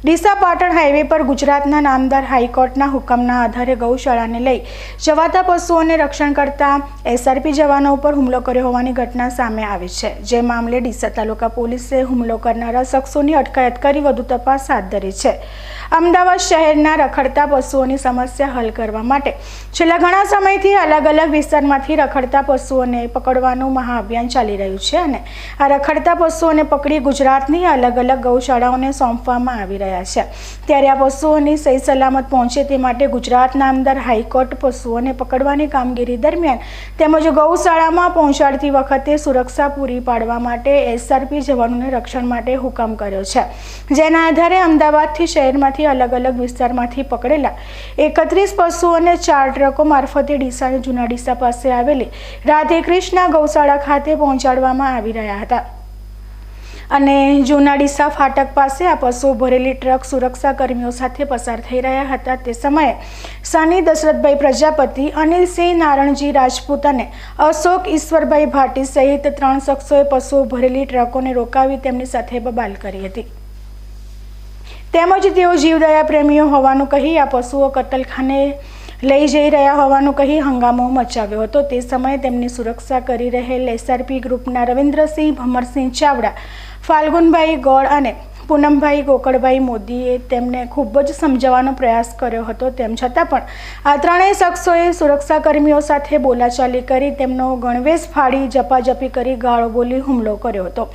Deesa Patan highway પર ગુજરાતના નામદાર હાઈકોર્ટના હુકમના આધારે ગૌશાળાને લઈ જવાતા પશુઓને રક્ષણ કરતા એસઆરપી જવાનો ઉપર હુમલો કર્યો હોવાની ઘટના સામે આવી છે। જે મામલે ડીસા તાલુકા પોલીસે હુમલો કરનારા શખ્સોની અટકાયત કરી વધુ તપાસ હાથ ધરી છે। અમદાવાદ શહેરના રખડતા પશુઓની સમસ્યા હલ કરવા માટે છેલ્લા ઘણા સમયથી અલગ અલગ વિસ્તારમાંથી રખડતા પશુઓને પકડવાનું મહાઅભિયાન ચાલી રહ્યું છે અને આ રખડતા પશુઓને પકડી ગુજરાતની અલગ અલગ ગૌશાળાઓને સોંપવામાં આવી રહ્યા છે। ત્યારે આ પશુઓની સહી સલામત પહોંચે તે માટે ગુજરાત નામદાર હાઈકોર્ટ પશુઓને પકડવાની કામગીરી દરમિયાન તેમજ ગૌશાળામાં પહોંચાડતી વખતે સુરક્ષા પૂરી પાડવા માટે એસઆરપી જવાનોને રક્ષણ માટે હુકમ કર્યો છે। જેના આધારે અમદાવાદથી શહેરમાં અલગ અલગ વિસ્તારમાંથી પકડેલા 31 પશુઓને 4 ટ્રકો મારફતે ડીસાની જૂના ડીસા પાસે આવેલી રાધે કૃષ્ણ ગૌશાળા ખાતે પહોંચાડવામાં આવી રહ્યા હતા અને જૂના ડીસા ફાટક પાસે આ પશુઓ ભરેલી ટ્રક સુરક્ષા કર્મીઓ સાથે પસાર થઈ રહ્યા હતા। તે સમયે સની દશરથભાઈ પ્રજાપતિ, અનિલસિંહ નારણજી રાજપૂત અને અશોક ઈશ્વરભાઈ ભાટી સહિત 3 શખ્સોએ પશુઓ ભરેલી ટ્રકોને રોકાવી તેમની સાથે બબાલ કરી હતી। તેમજ તેઓ જીવદયા પ્રેમીઓ હોવાનું કહી આ પશુઓ કતલખાને લઈ જઈ રહ્યા હોવાનું કહી હંગામો મચાવ્યો હતો। તે સમયે તેમની સુરક્ષા કરી રહેલ એસઆરપી ગ્રુપના રવિન્દ્રસિંહ ભમરસિંહ ચાવડા, ફાલ્ગુનભાઈ ગોળ અને પૂનમભાઈ ગોકળભાઈ મોદીએ તેમને ખૂબ જ સમજાવવાનો પ્રયાસ કર્યો હતો। તેમ છતાં પણ આ 3 શખ્સોએ સુરક્ષા કર્મીઓ સાથે બોલાચાલી કરી તેમનો ગણવેશ ફાડી ઝપાઝપી કરી ગાળો બોલી હુમલો કર્યો હતો।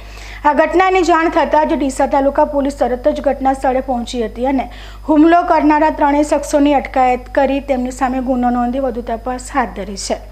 આ ઘટનાની જાણ થતાં જ ડીસા તાલુકા પોલીસ તરત જ ઘટના સ્થળે પહોંચી હતી અને હુમલો કરનારા 3 શખ્સોની અટકાયત કરી તેમની સામે ગુનો નોંધી વધુ તપાસ હાથ ધરી છે।